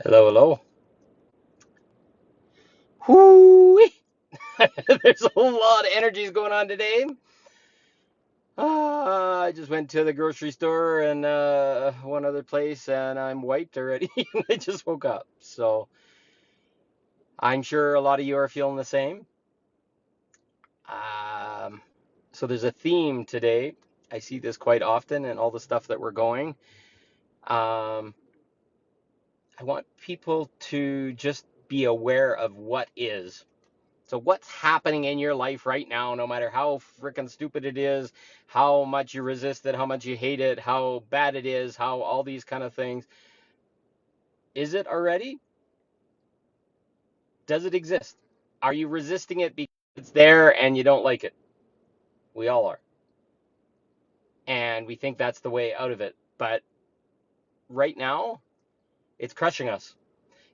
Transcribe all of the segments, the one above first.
Hello, hello. Whoo! There's a whole lot of energies going on today. I just went to the grocery store and one other place, and I'm wiped already. I just woke up, so I'm sure a lot of you are feeling the same. Um, so there's a theme today. I see this quite often in all the stuff that we're going. Um, I want people to just be aware of what is. So what's happening in your life right now, no matter how freaking stupid it is, how much you resist it, how much you hate it, how bad it is, how all these kind of things, is it already? Does it exist? Are you resisting it because it's there and you don't like it? We all are. And we think that's the way out of it. But right now, it's crushing us.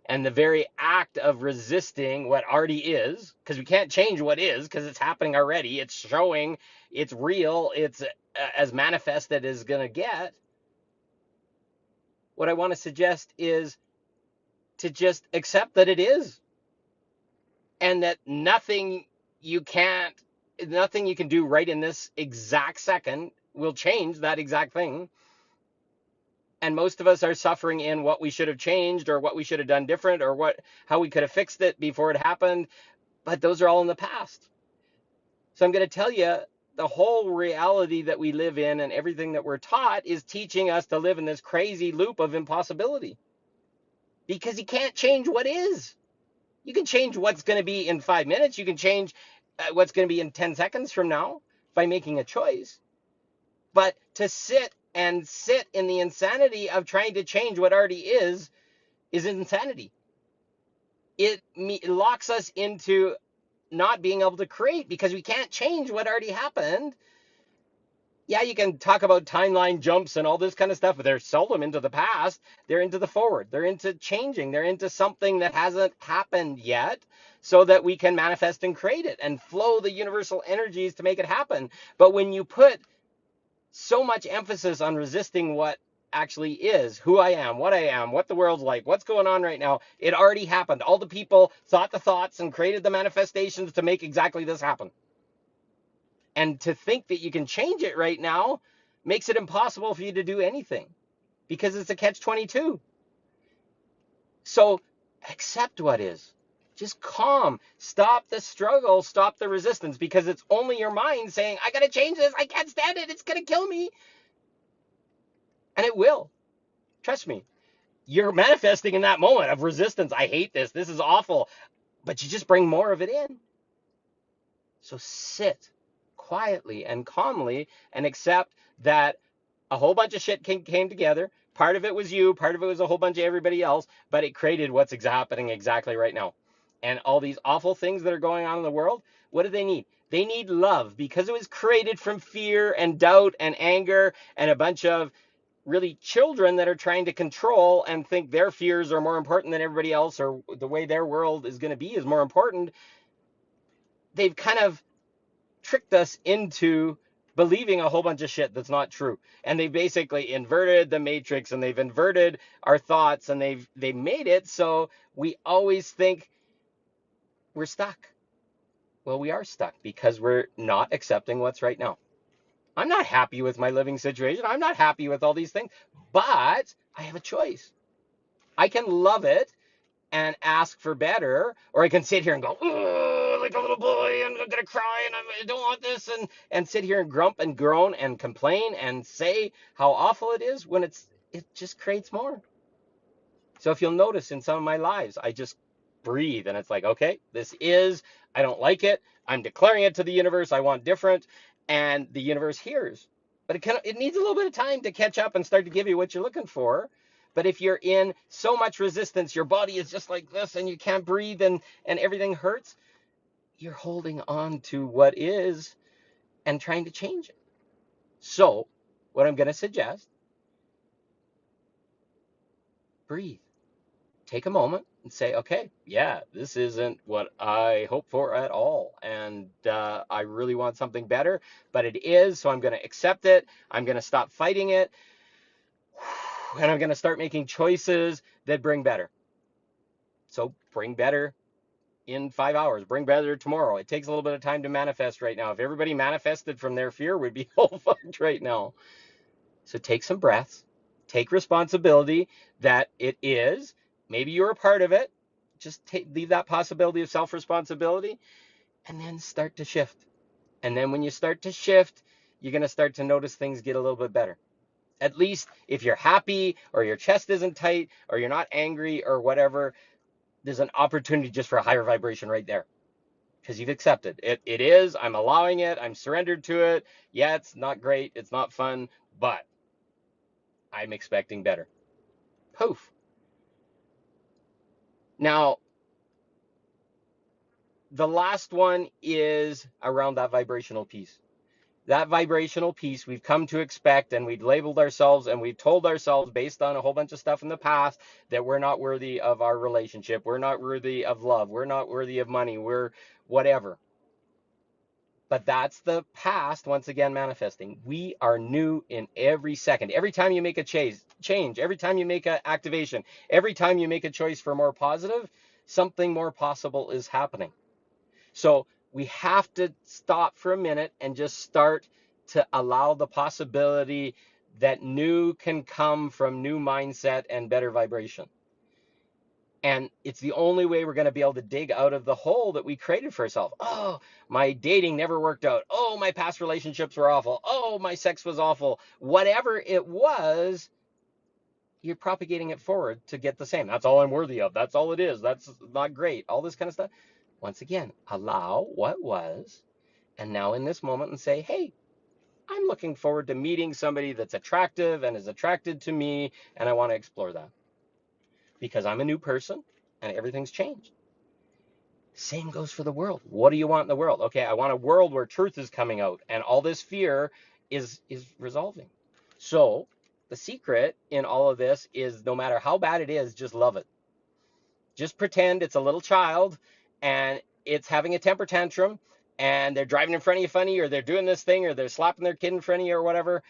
And the very act of resisting what already is, because we can't change what is, because it's happening already, it's showing, it's real, it's as manifest as it is going to get. What I want to suggest is to just accept that it is, and that nothing you can do right in this exact second will change that exact thing. And most of us are suffering in what we should have changed, or what we should have done different, or how we could have fixed it before it happened. But those are all in the past. So I'm going to tell you, the whole reality that we live in and everything that we're taught is teaching us to live in this crazy loop of impossibility, because you can't change what is. You can change what's going to be in 5 minutes. You can change what's going to be in 10 seconds from now by making a choice. But to sit in the insanity of trying to change what already is insanity. It locks us into not being able to create, because we can't change what already happened. Yeah, you can talk about timeline jumps and all this kind of stuff, but they're seldom into the past. They're into the forward. They're into changing. They're into something that hasn't happened yet, so that we can manifest and create it and flow the universal energies to make it happen. But when you put so much emphasis on resisting what actually is, who I am, what the world's like, what's going on right now, it already happened. All the people thought the thoughts and created the manifestations to make exactly this happen. And to think that you can change it right now makes it impossible for you to do anything, because it's a catch 22. So accept what is. Just calm. Stop the struggle. Stop the resistance, because it's only your mind saying, I got to change this. I can't stand it. It's going to kill me. And it will. Trust me. You're manifesting in that moment of resistance. I hate this. This is awful. But you just bring more of it in. So sit quietly and calmly and accept that a whole bunch of shit came together. Part of it was you, part of it was a whole bunch of everybody else, but it created what's happening exactly right now. And all these awful things that are going on in the world, what do they need? They need love, because it was created from fear and doubt and anger and a bunch of really children that are trying to control and think their fears are more important than everybody else, or the way their world is going to be is more important. They've kind of tricked us into believing a whole bunch of shit that's not true. And they basically inverted the matrix, and they've inverted our thoughts, and they've made it so we always think we're stuck. Well, we are stuck because we're not accepting what's right now. I'm not happy with my living situation. I'm not happy with all these things, but I have a choice. I can love it and ask for better, or I can sit here and go, "Ugh," like a little boy, and I'm gonna cry, and I don't want this, and sit here and grump and groan and complain and say how awful it is, when it just creates more. So if you'll notice in some of my lives, I just breathe, and it's like, okay, this is, I don't like it. I'm declaring it to the universe. I want different, and the universe hears. But it needs a little bit of time to catch up and start to give you what you're looking for. But if you're in so much resistance, your body is just like this, and you can't breathe, and everything hurts, you're holding on to what is and trying to change it. So what I'm going to suggest, breathe. Take a moment and say, okay, yeah, this isn't what I hope for at all. And I really want something better, but it is. So I'm going to accept it. I'm going to stop fighting it. And I'm going to start making choices that bring better. So bring better in 5 hours, bring better tomorrow. It takes a little bit of time to manifest right now. If everybody manifested from their fear, we'd be all fucked right now. So take some breaths, take responsibility that it is. Maybe you're a part of it. Just leave that possibility of self-responsibility and then start to shift. And then when you start to shift, you're going to start to notice things get a little bit better. At least if you're happy or your chest isn't tight or you're not angry or whatever, there's an opportunity just for a higher vibration right there because you've accepted it. It is, I'm allowing it, I'm surrendered to it. Yeah, it's not great, it's not fun, but I'm expecting better. Poof. Now, the last one is around that vibrational piece. That vibrational piece we've come to expect, and we've labeled ourselves and we've told ourselves based on a whole bunch of stuff in the past that we're not worthy of our relationship. We're not worthy of love. We're not worthy of money. We're whatever. But that's the past once again manifesting. We are new in every second. Every time you make a change, every time you make an activation, every time you make a choice for more positive, something more possible is happening. So we have to stop for a minute and just start to allow the possibility that new can come from new mindset and better vibration. And it's the only way we're going to be able to dig out of the hole that we created for ourselves. Oh, my dating never worked out. Oh, my past relationships were awful. Oh, my sex was awful. Whatever it was, you're propagating it forward to get the same. That's all I'm worthy of. That's all it is. That's not great. All this kind of stuff. Once again, allow what was, and now in this moment and say, hey, I'm looking forward to meeting somebody that's attractive and is attracted to me, and I want to explore that. Because I'm a new person and everything's changed. Same goes for the world. What do you want in the world? Okay, I want a world where truth is coming out and all this fear is resolving. So the secret in all of this is no matter how bad it is, just love it. Just pretend it's a little child and it's having a temper tantrum and they're driving in front of you funny, or they're doing this thing, or they're slapping their kid in front of you or whatever.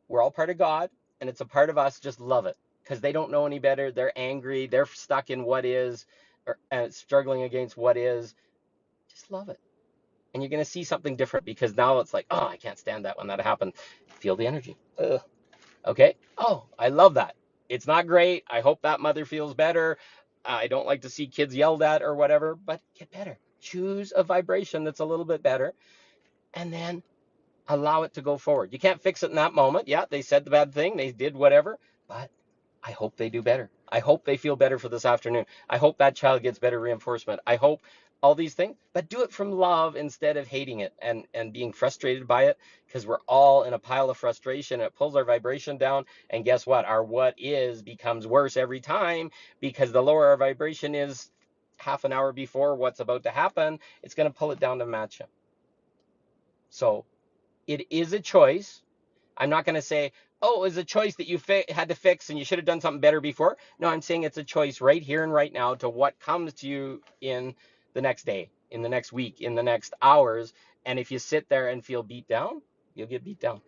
We're all part of God and it's a part of us. Just love it. Because they don't know any better. They're angry. They're stuck in what is, and struggling against what is. Just love it. And you're going to see something different, because now it's like, oh, I can't stand that when that happened. Feel the energy. Ugh. Okay. Oh, I love that. It's not great. I hope that mother feels better. I don't like to see kids yelled at or whatever, but get better. Choose a vibration that's a little bit better and then allow it to go forward. You can't fix it in that moment. Yeah, they said the bad thing. They did whatever, but I hope they do better. I hope they feel better for this afternoon. I hope that child gets better reinforcement. I hope all these things, but do it from love instead of hating it and being frustrated by it, because we're all in a pile of frustration. It pulls our vibration down. And guess what? Our what is becomes worse every time, because the lower our vibration is half an hour before what's about to happen, it's going to pull it down to match it. So it is a choice. I'm not going to say, oh, it was a choice that you had to fix and you should have done something better before. No, I'm saying it's a choice right here and right now to what comes to you in the next day, in the next week, in the next hours. And if you sit there and feel beat down, you'll get beat down.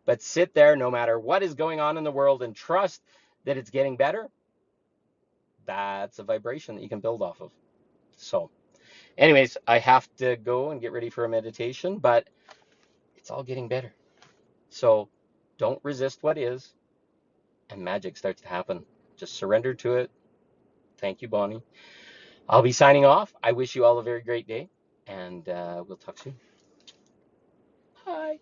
But sit there no matter what is going on in the world and trust that it's getting better. That's a vibration that you can build off of. So anyways, I have to go and get ready for a meditation, but it's all getting better. So don't resist what is, and magic starts to happen. Just surrender to it. Thank you, Bonnie. I'll be signing off. I wish you all a very great day, and we'll talk soon. Bye.